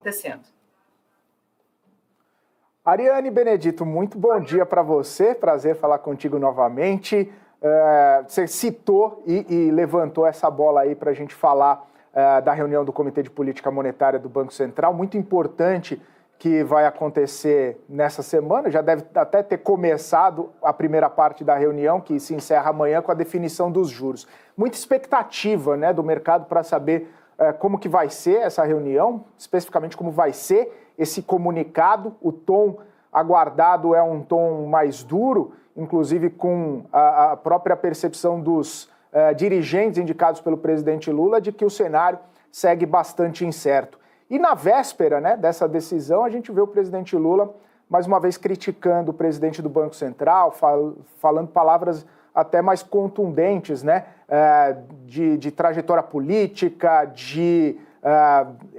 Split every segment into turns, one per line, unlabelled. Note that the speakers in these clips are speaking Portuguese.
acontecendo.
Ariane Benedito, muito bom dia para você, prazer falar contigo novamente. Você citou e levantou essa bola aí para a gente falar da reunião do Comitê de Política Monetária do Banco Central, muito importante, que vai acontecer nessa semana, já deve até ter começado a primeira parte da reunião, que se encerra amanhã com a definição dos juros. Muita expectativa, né, do mercado para saber como que vai ser essa reunião, especificamente como vai ser esse comunicado. O tom aguardado é um tom mais duro, inclusive com a própria percepção dos dirigentes indicados pelo presidente Lula de que o cenário segue bastante incerto. E na véspera, né, dessa decisão, a gente vê o presidente Lula, mais uma vez, criticando o presidente do Banco Central, falando palavras até mais contundentes, né, de trajetória política,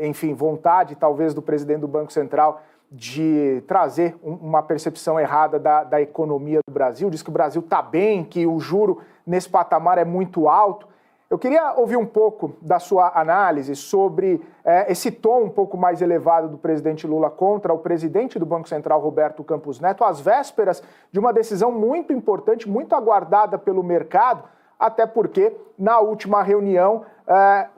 enfim, vontade, talvez, do presidente do Banco Central de trazer uma percepção errada da economia do Brasil. Diz que o Brasil está bem, que o juro nesse patamar é muito alto. Eu queria ouvir um pouco da sua análise sobre esse tom um pouco mais elevado do presidente Lula contra o presidente do Banco Central, Roberto Campos Neto, às vésperas de uma decisão muito importante, muito aguardada pelo mercado, até porque na última reunião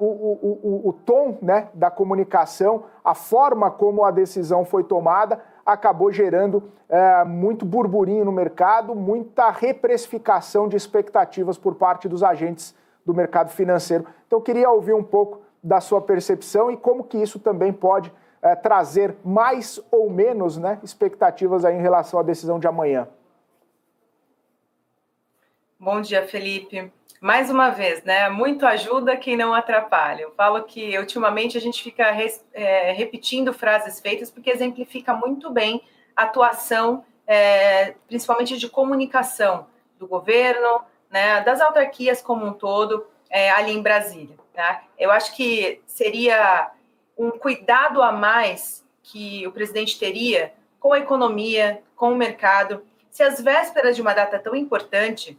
o tom, né, da comunicação, a forma como a decisão foi tomada, acabou gerando muito burburinho no mercado, muita reprecificação de expectativas por parte dos agentes do mercado financeiro. Então, eu queria ouvir um pouco da sua percepção e como que isso também pode trazer mais ou menos, né, expectativas aí em relação à decisão de amanhã.
Bom dia, Felipe. Mais uma vez, né, muito ajuda quem não atrapalha. Eu falo que, ultimamente, a gente fica repetindo frases feitas porque exemplifica muito bem a atuação, principalmente de comunicação do governo, né, das autarquias como um todo, ali em Brasília. Né? Eu acho que seria um cuidado a mais que o presidente teria com a economia, com o mercado, se às vésperas de uma data tão importante,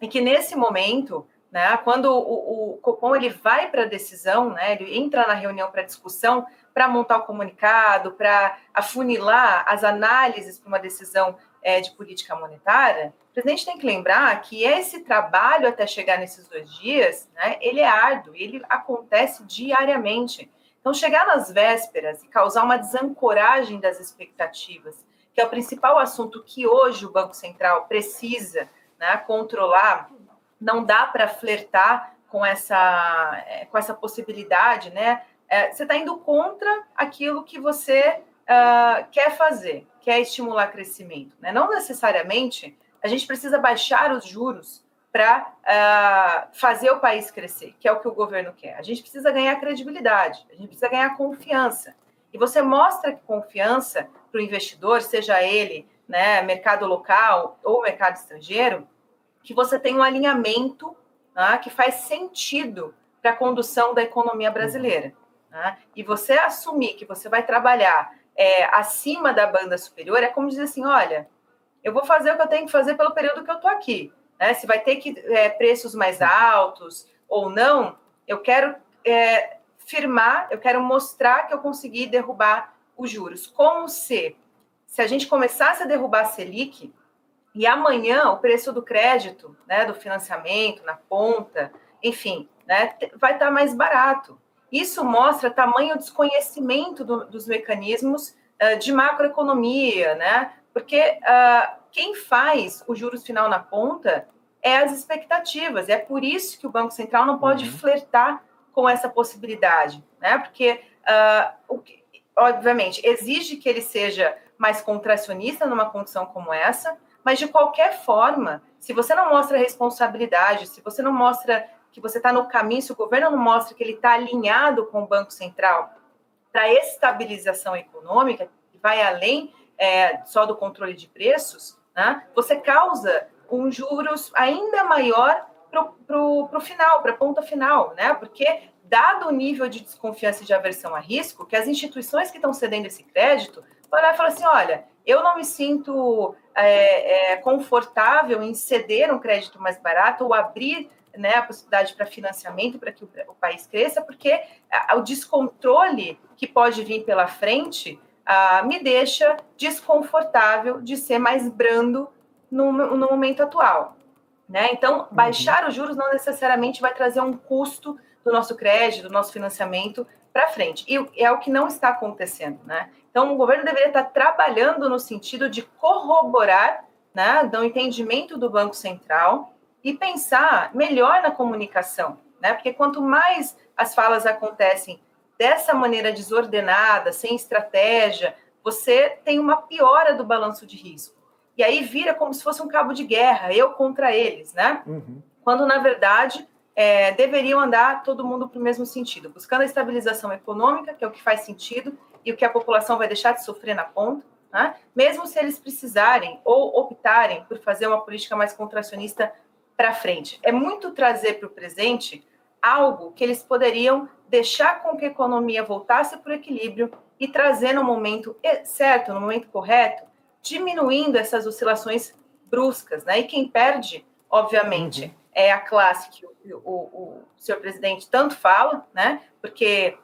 e que nesse momento, né, quando o Copom ele vai para a decisão, né, ele entra na reunião para discussão, para montar o comunicado, para afunilar as análises para uma decisão de política monetária, o presidente tem que lembrar que esse trabalho até chegar nesses 2 dias, né, ele é árduo, ele acontece diariamente. Então, chegar nas vésperas e causar uma desancoragem das expectativas, que é o principal assunto que hoje o Banco Central precisa, né, controlar, não dá para flertar com essa possibilidade, né? Você está indo contra aquilo que você quer fazer, quer estimular crescimento. Né? Não necessariamente a gente precisa baixar os juros para fazer o país crescer, que é o que o governo quer. A gente precisa ganhar credibilidade, a gente precisa ganhar confiança. E você mostra confiança para o investidor, seja ele, né, mercado local ou mercado estrangeiro, que você tem um alinhamento, né, que faz sentido para a condução da economia brasileira. Né? E você assumir que você vai trabalhar acima da banda superior é como dizer assim, olha, eu vou fazer o que eu tenho que fazer pelo período que eu estou aqui. Né? Se vai ter preços mais altos ou não, eu quero firmar, eu quero mostrar que eu consegui derrubar os juros. Como se a gente começasse a derrubar a Selic e amanhã o preço do crédito, né, do financiamento na ponta, enfim, né, vai estar mais barato. Isso mostra tamanho desconhecimento dos mecanismos de macroeconomia, né? Porque quem faz o juros final na ponta é as expectativas. É por isso que o Banco Central não pode flertar com essa possibilidade, né? Porque, obviamente, exige que ele seja mais contracionista numa condição como essa, mas, de qualquer forma, se você não mostra responsabilidade, se você não mostra que você está no caminho, se o governo não mostra que ele está alinhado com o Banco Central para a estabilização econômica, que vai além só do controle de preços, né, você causa um juros ainda maior para o final, para a ponta final, né? Porque, dado o nível de desconfiança e de aversão a risco, que as instituições que estão cedendo esse crédito vão olhar e falar assim, olha, eu não me sinto confortável em ceder um crédito mais barato ou abrir né, a possibilidade para financiamento, para que o país cresça, porque o descontrole que pode vir pela frente me deixa desconfortável de ser mais brando no momento atual. Né? Então, baixar os juros não necessariamente vai trazer um custo do nosso crédito, do nosso financiamento para frente. E é o que não está acontecendo. Né? Então, o governo deveria estar trabalhando no sentido de corroborar, né, do entendimento do Banco Central e pensar melhor na comunicação. Né? Porque quanto mais as falas acontecem dessa maneira desordenada, sem estratégia, você tem uma piora do balanço de risco. E aí vira como se fosse um cabo de guerra, eu contra eles, né? Quando, na verdade, deveriam andar todo mundo para o mesmo sentido, buscando a estabilização econômica, que é o que faz sentido, e o que a população vai deixar de sofrer na ponta, né? Mesmo se eles precisarem ou optarem por fazer uma política mais contracionista para frente. É muito trazer para o presente algo que eles poderiam deixar com que a economia voltasse para o equilíbrio e trazer no momento certo, no momento correto, diminuindo essas oscilações bruscas, né? E quem perde, obviamente, é a classe que o senhor presidente tanto fala, né? Porque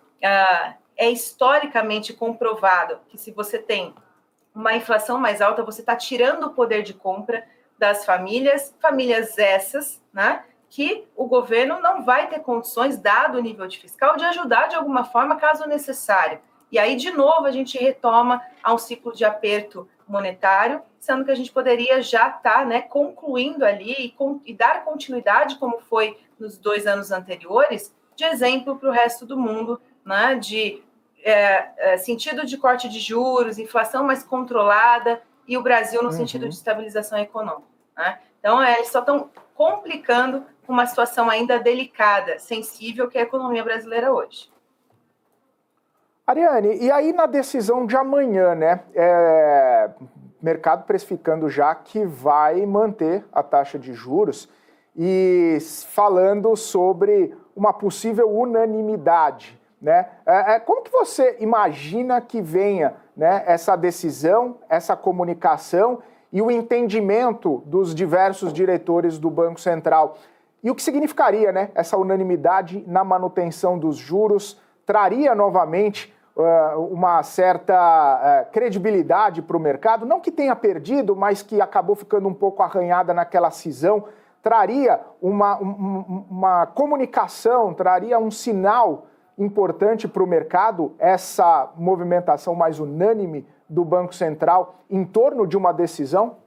é historicamente comprovado que se você tem uma inflação mais alta, você está tirando o poder de compra das famílias essas, né? Que o governo não vai ter condições, dado o nível de fiscal, de ajudar de alguma forma, caso necessário. E aí, de novo, a gente retoma a um ciclo de aperto monetário, sendo que a gente poderia já estar, né, concluindo ali e dar continuidade, como foi nos 2 anos anteriores, de exemplo para o resto do mundo, né, de sentido de corte de juros, inflação mais controlada, e o Brasil no sentido de estabilização econômica. Né? Então, eles só estão complicando uma situação ainda delicada, sensível, que é a economia brasileira hoje.
Ariane, e aí na decisão de amanhã, né? Mercado precificando já que vai manter a taxa de juros e falando sobre uma possível unanimidade, né? Como que você imagina que venha, né, essa decisão, essa comunicação e o entendimento dos diversos diretores do Banco Central? E o que significaria, né, essa unanimidade na manutenção dos juros? Traria novamente uma certa credibilidade para o mercado, não que tenha perdido, mas que acabou ficando um pouco arranhada naquela cisão, traria uma comunicação, traria um sinal importante para o mercado, essa movimentação mais unânime do Banco Central em torno de uma decisão?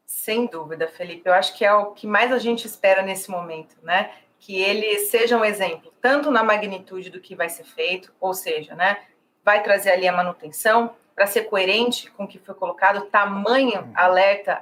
Sem dúvida, Felipe. Eu acho que é o que mais a gente espera nesse momento, né? Que ele seja um exemplo, tanto na magnitude do que vai ser feito, ou seja, né, vai trazer ali a manutenção, para ser coerente com o que foi colocado, tamanho alerta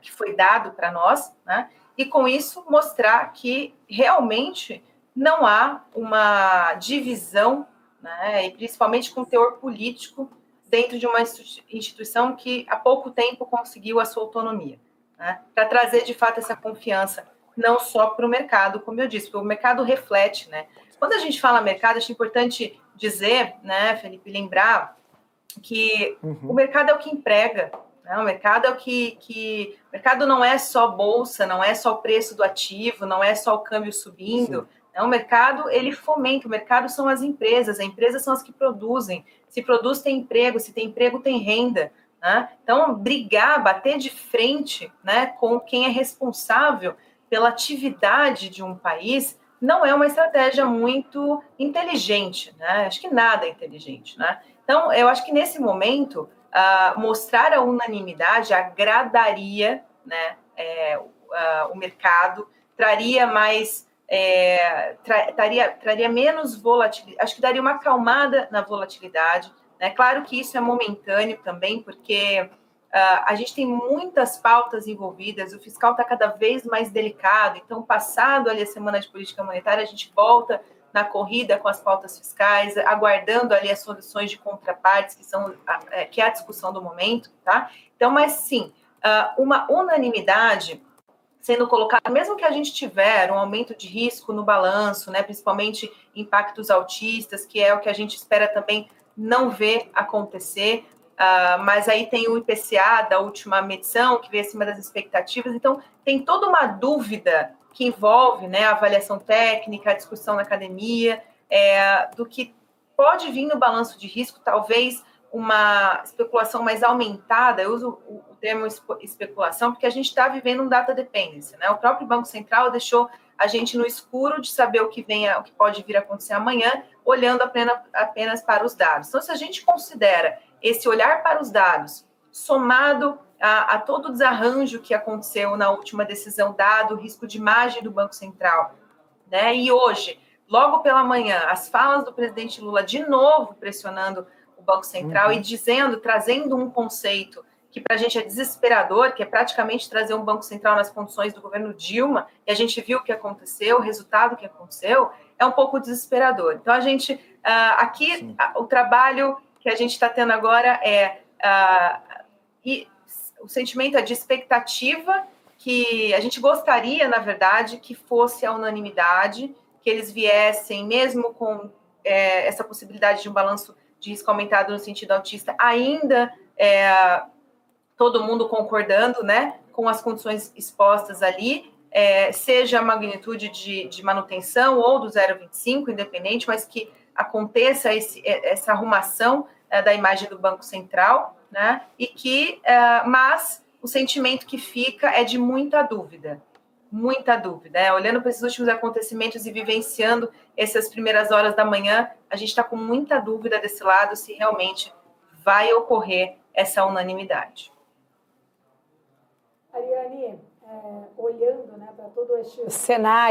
que foi dado para nós, né, e com isso mostrar que realmente não há uma divisão, né, e principalmente com teor político, dentro de uma instituição que há pouco tempo conseguiu a sua autonomia, né, para trazer de fato essa confiança não só para o mercado, como eu disse, porque o mercado reflete, né? Quando a gente fala mercado, acho importante dizer, né, Felipe, lembrar que o mercado é o que emprega, né? O mercado é o que... O mercado não é só bolsa, não é só o preço do ativo, não é só o câmbio subindo. Né? O mercado, ele fomenta, o mercado são as empresas são as que produzem. Se produz, tem emprego, se tem emprego, tem renda. Né? Então, brigar, bater de frente, né, com quem é responsável pela atividade de um país, não é uma estratégia muito inteligente, né? Acho que nada é inteligente, né? Então, eu acho que nesse momento, mostrar a unanimidade agradaria, né, o mercado, traria mais, traria menos volatilidade, acho que daria uma acalmada na volatilidade, né? Claro que isso é momentâneo também, porque a gente tem muitas pautas envolvidas, o fiscal está cada vez mais delicado, então, passado ali a semana de política monetária, a gente volta na corrida com as pautas fiscais, aguardando ali as soluções de contrapartes, que é a discussão do momento, tá? Então, mas sim, uma unanimidade sendo colocada, mesmo que a gente tiver um aumento de risco no balanço, né, principalmente impactos altistas, que é o que a gente espera também não ver acontecer, mas aí tem o IPCA da última medição, que veio acima das expectativas, então tem toda uma dúvida que envolve, né, a avaliação técnica, a discussão na academia, do que pode vir no balanço de risco, talvez uma especulação mais aumentada. Eu uso o termo especulação porque a gente está vivendo um data dependence, né? O próprio Banco Central deixou a gente no escuro de saber o que pode vir a acontecer amanhã, olhando apenas para os dados. Então, se a gente considera esse olhar para os dados, somado a todo o desarranjo que aconteceu na última decisão, dado o risco de imagem do Banco Central, né? E hoje, logo pela manhã, as falas do presidente Lula de novo pressionando o Banco Central e trazendo um conceito que para a gente é desesperador, que é praticamente trazer um Banco Central nas condições do governo Dilma, e a gente viu o que aconteceu, o resultado que aconteceu, é um pouco desesperador. Então, a gente, o trabalho que a gente está tendo agora o sentimento é de expectativa, que a gente gostaria, na verdade, que fosse a unanimidade, que eles viessem, mesmo com essa possibilidade de um balanço de risco aumentado no sentido autista, ainda todo mundo concordando, né, com as condições expostas ali, seja a magnitude de manutenção ou do 0,25, independente, mas que aconteça essa arrumação da imagem do Banco Central, né, e mas o sentimento que fica é de muita dúvida, olhando para esses últimos acontecimentos e vivenciando essas primeiras horas da manhã, a gente está com muita dúvida desse lado se realmente vai ocorrer essa unanimidade.
Ariane, olhando, né, para todo este cenário